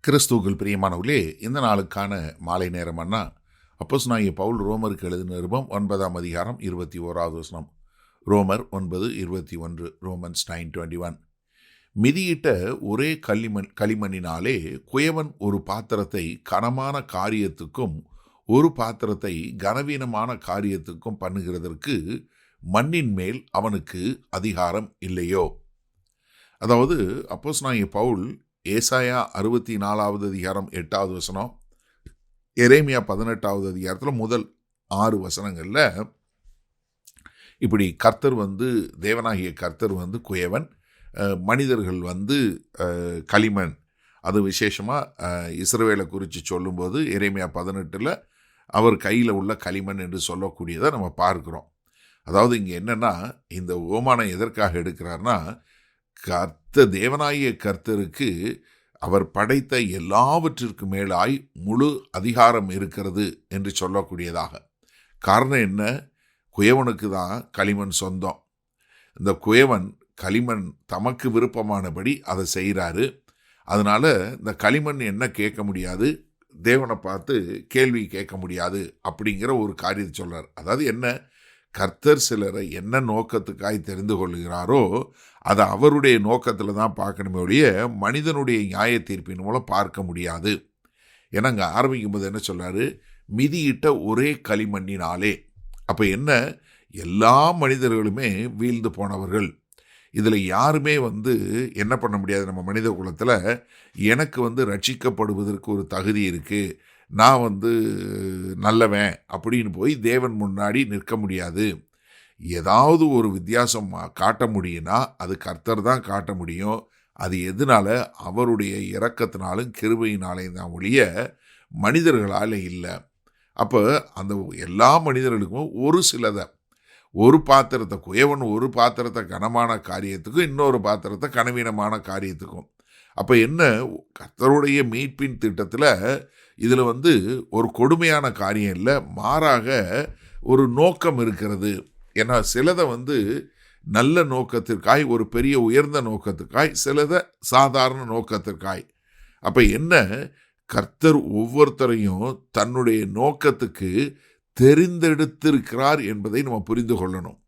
கிறிஸ்துவுக்குள் பிரியமானவர்களே, இந்த நாளுக்கான மாலை நேரமன்னா அப்போஸ்தலனாகிய பவுல் ரோமருக்கு எழுதின நிருபம் 9ஆம் அதிகாரம் 21வது வசனம். ரோமர் 9:21. ரோமன்ஸ் 9:21. மிதியிட்ட ஒரே களிமண்ணினாலே குயவன் ஒரு பாத்திரத்தை கனமான காரியத்துக்கும் ஒரு பாத்திரத்தை கனவீனமான காரியத்துக்கும் பண்ணுகிறதற்கு மண்ணின் மேல் அவனுக்கு அதிகாரம் இல்லையோ? அதாவது அப்போஸ்தலனாகிய பவுல் ஏசாயா 64வது அதிகாரம் 8வது வசனம், எரேமியா 18வது அதிகாரத்தில் முதல் 6 வசனங்களில் இப்படி கர்த்தர் தேவனாகிய கர்த்தர் குயவன், மனிதர்கள் களிமண். அது விசேஷமாக இஸ்ரவேலை குறித்து சொல்லும்போது எரேமியா 18 அவர் கையில் உள்ள களிமண் என்று சொல்லக்கூடியதை நம்ம பார்க்குறோம். அதாவது இங்கே என்னென்னா, இந்த ஓமானம் எதற்காக எடுக்கிறார்னா, தேவனாகிய கர்த்தருக்கு அவர் படைத்த எல்லாவற்றிற்கு மேலாய் முழு அதிகாரம் இருக்கிறது என்று சொல்லக்கூடியதாக. காரணம் என்ன? குயவனுக்கு தான் களிமண் சொந்தம். இந்த குயவன் களிமண் தமக்கு விருப்பமானபடி அதை செய்கிறாரு. அதனால இந்த களிமண் என்ன கேட்க முடியாது, தேவனை பார்த்து கேள்வி கேட்க முடியாது அப்படிங்கிற ஒரு காரியத்தை சொல்றார். அதாவது என்ன, கர்த்தர் சிலரை என்ன நோக்கத்துக்காய் தெரிந்து கொள்கிறாரோ அதை அவருடைய நோக்கத்தில் தான் பார்க்கணுமே ஒழிய மனிதனுடைய நியாய தீர்ப்பின் மூலம் பார்க்க முடியாது. ஏன்னா அங்கே ஆரம்பிக்கும் போது என்ன சொல்றாரு, மிதியிட்ட ஒரே களிமண்ணினாலே. அப்போ என்ன, எல்லா மனிதர்களுமே வீழ்ந்து போனவர்கள். இதில் யாருமே என்ன பண்ண முடியாது. நம்ம மனித குலத்தில் எனக்கு ரட்சிக்கப்படுவதற்கு ஒரு தகுதி இருக்குது, நான் நல்லவன் அப்படின்னு போய் தேவன் முன்னாடி நிற்க முடியாது. ஏதாவது ஒரு வித்தியாசம் காட்ட முடியும்னா அது கர்த்தர் தான் காட்ட முடியும். அது எதனால? அவருடைய இரக்கத்தினாலும் கிருபையினாலையும் தான் ஒழிய மனிதர்களால் இல்லை. அப்போ அந்த எல்லா மனிதர்களுக்கும் ஒரு பாத்திரத்தை குயவன் ஒரு பாத்திரத்தை கனமான காரியத்துக்கும் இன்னொரு பாத்திரத்தை கனவீனமான காரியத்துக்கும். அப்போ என்ன, கர்த்தருடைய மீட்பின் திட்டத்தில் இதில் ஒரு கொடுமையான காரியம் இல்லை, மாறாக ஒரு நோக்கம் இருக்கிறது. ஏன்னா சிலதை நல்ல நோக்கத்திற்காய், ஒரு பெரிய உயர்ந்த நோக்கத்திற்காய், சிலதை சாதாரண நோக்கத்திற்காய். அப்போ என்ன, கர்த்தர் ஒவ்வொருத்தரையும் தன்னுடைய நோக்கத்துக்கு தெரிந்தெடுத்திருக்கிறார் என்பதை நம்ம புரிந்து கொள்ளணும்.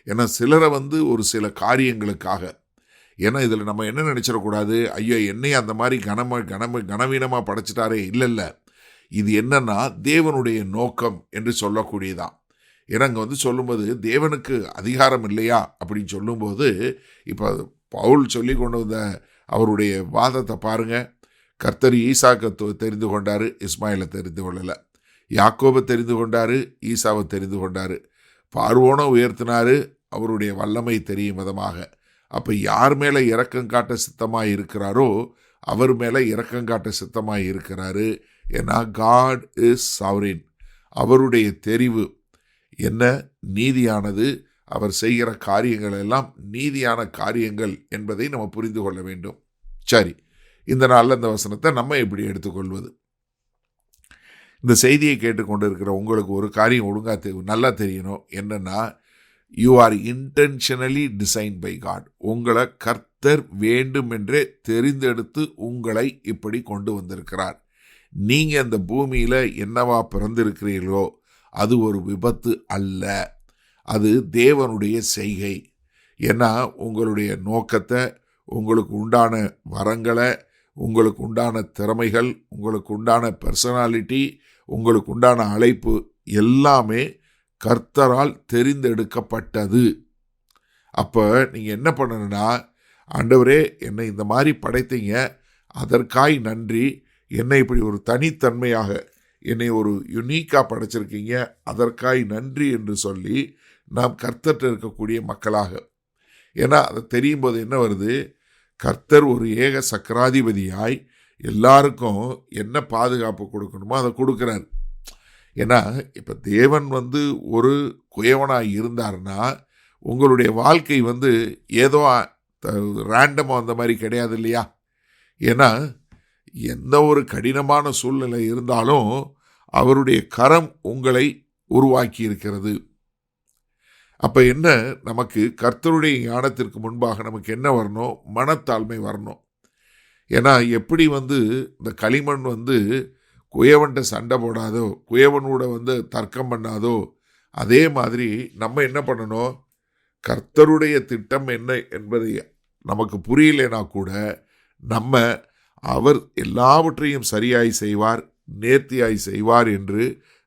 ஏன்னா சிலரை ஒரு சில காரியங்களுக்காக, ஏன்னா இதில் நம்ம என்ன நினச்சிடக்கூடாது, ஐயோ என்னையும் அந்த மாதிரி கனவீனமாக படைச்சிட்டாரே. இல்லை, இது என்னன்னா தேவனுடைய நோக்கம் என்று சொல்லக்கூடியதான். ஏன்னா அங்கே சொல்லும்போது தேவனுக்கு அதிகாரம் இல்லையா அப்படின்னு சொல்லும்போது, இப்போ பவுல் சொல்லி கொண்டு வந்த அவருடைய வாதத்தை பாருங்க. கர்த்தர் ஈசாக்கை தெரிந்து கொண்டாரு, இஸ்மாயிலை தெரிந்து கொள்ளலை. யாக்கோபை தெரிந்து கொண்டாரு, ஈசாவை தெரிந்து கொண்டாரு. பார்வோனை உயர்த்தினாரு அவருடைய வல்லமை தெரியும் விதமாக. அப்போ யார் மேலே இரக்கம் காட்ட சித்தமாக இருக்கிறாரோ அவர் மேலே இரக்கம் காட்ட சித்தமாக இருக்கிறாரு. ஏன்னா காட் இஸ் சாவரின். அவருடைய தெரிவு என்ன, நீதியானது. அவர் செய்கிற காரியங்கள் எல்லாம் நீதியான காரியங்கள் என்பதை நம்ம புரிந்து கொள்ள வேண்டும். சரி, இந்த நாளில் இந்த வசனத்தை நம்ம எப்படி எடுத்துக்கொள்வது? இந்த செய்தியை கேட்டுக்கொண்டு இருக்கிற உங்களுக்கு ஒரு காரியம் ஒழுங்காக நல்லா தெரியணும். என்னன்னா, you are intentionally design by God. உங்களை கர்த்தர் வேண்டுமென்றே தெரிந்தெடுத்து உங்களை இப்படி கொண்டு வந்திருக்கிறார். நீங்கள் இந்த பூமியில் என்னவா பிறந்திருக்கிறீர்களோ அது ஒரு விபத்து அல்ல, அது தேவனுடைய செய்கை. ஏன்னா உங்களுடைய நோக்கத்தை, உங்களுக்கு உண்டான வரங்களை, உங்களுக்கு உண்டான திறமைகள், உங்களுக்கு உண்டான பர்சனாலிட்டி, உங்களுக்கு உண்டான அழைப்பு எல்லாமே கர்த்தரால் தெரிந்தெடுக்கப்பட்டது. அப்போ நீங்கள் என்ன பண்ணணும்னா, ஆண்டவரே என்னை இந்த மாதிரி படைத்தீங்க, அதற்காய் நன்றி. என்னை இப்படி ஒரு தனித்தன்மையாக, என்னை ஒரு யுனிக்காக படைச்சிருக்கீங்க, அதற்காய் நன்றி என்று சொல்லி நாம் கர்த்தர்கிட்ட இருக்கக்கூடிய மக்களாக. ஏன்னா அதை தெரியும் போது என்ன வருது, கர்த்தர் ஒரு ஏக சக்கராதிபதியாய் எல்லாருக்கும் என்ன பாதுகாப்பு கொடுக்கணுமோ அதை கொடுக்குறாரு. ஏன்னா இப்போ தேவன் ஒரு குயவனாக இருந்தார்னா உங்களுடைய வாழ்க்கை ஏதோ ரேண்டமாக அந்த மாதிரி கிடையாது இல்லையா? ஏன்னா எந்த ஒரு கடினமான சூழ்நிலை இருந்தாலும் அவருடைய கரம் உங்களை உருவாக்கி இருக்கிறது. அப்போ என்ன, நமக்கு கர்த்தருடைய ஞானத்திற்கு முன்பாக நமக்கு என்ன வரணும்? மனத்தாழ்மை வரணும். ஏன்னா எப்படி இந்த களிமண் குயவன்ட்ட சண்டை போடாதோ, குயவனோட தர்க்கம் பண்ணாதோ, அதே மாதிரி நம்ம என்ன பண்ணணும், கர்த்தருடைய திட்டம் என்ன என்பதை நமக்கு புரியலைனா கூட நம்ம அவர் எல்லாவற்றையும் சரியாய் செய்வார், நேர்த்தியாய் செய்வார் என்று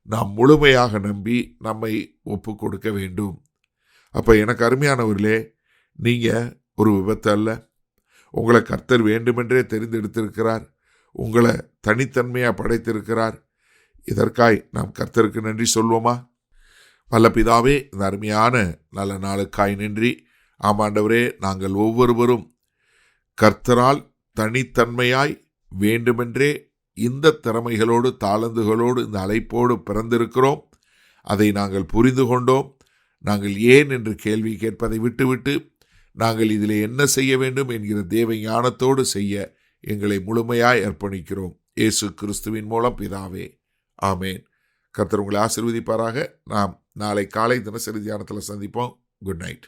நாம் முழுமையாக நம்பி நம்மை ஒப்பு கொடுக்க வேண்டும். அப்போ எனக்கு அருமையானவர்களே, நீங்கள் ஒரு விபத்து அல்ல. உங்களை கர்த்தர் வேண்டுமென்றே தெரிந்தெடுத்திருக்கிறார். உங்களை தனித்தன்மையாக படைத்திருக்கிறார். இதற்காய் நாம் கர்த்தருக்கு நன்றி சொல்வோமா? வல்ல பிதாவே, இந்த அருமையான நல்ல நாளுக்காய் நன்றி. ஆமாண்டவரே, நாங்கள் ஒவ்வொருவரும் கர்த்தரால் தனித்தன்மையாய் வேண்டுமென்றே இந்த திறமைகளோடு தாளந்துகளோடு இந்த அழைப்போடு பிறந்திருக்கிறோம். அதை நாங்கள் புரிந்து கொண்டோம். நாங்கள் ஏன் என்று கேள்வி கேட்பதை விட்டுவிட்டு நாங்கள் இதில் என்ன செய்ய வேண்டும் என்கிற தேவ ஞானத்தோடு செய்ய எங்களை முழுமையாய் அர்ப்பணிக்கிறோம். இயேசு கிறிஸ்துவின் மூலம் பிதாவே, ஆமேன். கர்த்தர் உங்களை ஆசீர்வதிப்பாராக. நாம் நாளை காலை தினசரி தியானத்தில் சந்திப்போம். Good night.